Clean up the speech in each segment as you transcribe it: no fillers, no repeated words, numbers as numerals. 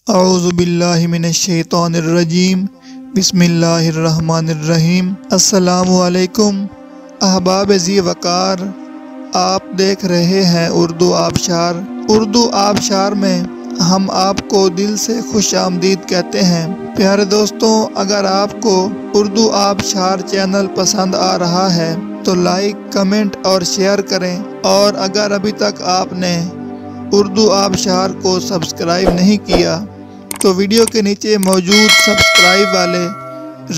اعوذ باللہ من الشیطان الرجیم بسم اللہ الرحمن الرحیم۔ السلام علیکم احباب ذی وقار، آپ دیکھ رہے ہیں اردو آبشار۔ اردو آبشار میں ہم آپ کو دل سے خوش آمدید کہتے ہیں۔ پیارے دوستوں، اگر آپ کو اردو آبشار چینل پسند آ رہا ہے تو لائک، کمنٹ اور شیئر کریں، اور اگر ابھی تک آپ نے اردو آبشار کو سبسکرائب نہیں کیا تو ویڈیو کے نیچے موجود سبسکرائب والے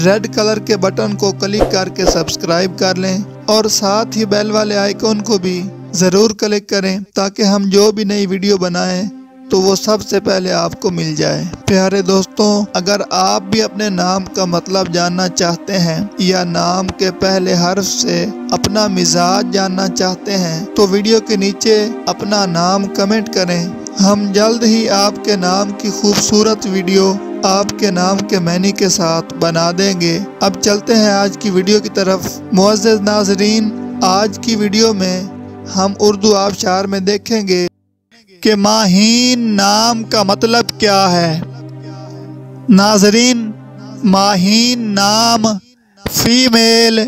ریڈ کلر کے بٹن کو کلک کر کے سبسکرائب کر لیں، اور ساتھ ہی بیل والے آئیکن کو بھی ضرور کلک کریں تاکہ ہم جو بھی نئی ویڈیو بنائیں تو وہ سب سے پہلے آپ کو مل جائے۔ پیارے دوستوں، اگر آپ بھی اپنے نام کا مطلب جاننا چاہتے ہیں یا نام کے پہلے حرف سے اپنا مزاج جاننا چاہتے ہیں تو ویڈیو کے نیچے اپنا نام کمنٹ کریں۔ ہم جلد ہی آپ کے نام کی خوبصورت ویڈیو آپ کے نام کے معنی کے ساتھ بنا دیں گے۔ اب چلتے ہیں آج کی ویڈیو کی طرف۔ معزز ناظرین، آج کی ویڈیو میں ہم اردو آبشار میں دیکھیں گے کہ ماہین نام کا مطلب کیا ہے۔ ناظرین، ماہین نام فیمیل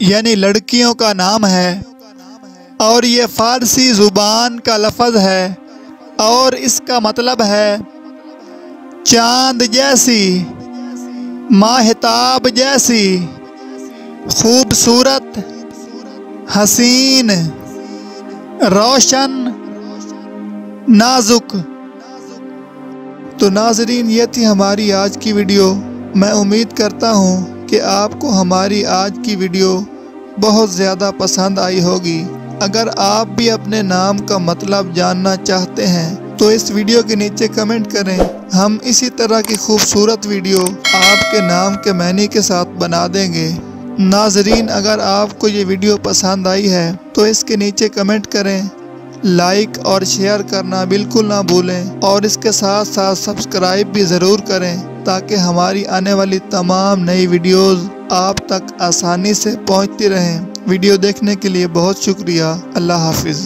یعنی لڑکیوں کا نام ہے، اور یہ فارسی زبان کا لفظ ہے، اور اس کا مطلب ہے چاند جیسی، ماہتاب جیسی، خوبصورت، حسین، روشن، نازک۔ تو ناظرین، یہ تھی ہماری آج کی ویڈیو۔ میں امید کرتا ہوں کہ آپ کو ہماری آج کی ویڈیو بہت زیادہ پسند آئی ہوگی۔ اگر آپ بھی اپنے نام کا مطلب جاننا چاہتے ہیں تو اس ویڈیو کے نیچے کمنٹ کریں۔ ہم اسی طرح کی خوبصورت ویڈیو آپ کے نام کے معنی کے ساتھ بنا دیں گے۔ ناظرین، اگر آپ کو یہ ویڈیو پسند آئی ہے تو اس کے نیچے کمنٹ کریں، لائک اور شیئر کرنا بالکل نہ بھولیں، اور اس کے ساتھ ساتھ سبسکرائب بھی ضرور کریں تاکہ ہماری آنے والی تمام نئی ویڈیوز آپ تک آسانی سے پہنچتی رہیں۔ ویڈیو دیکھنے کے لیے بہت شکریہ۔ اللہ حافظ۔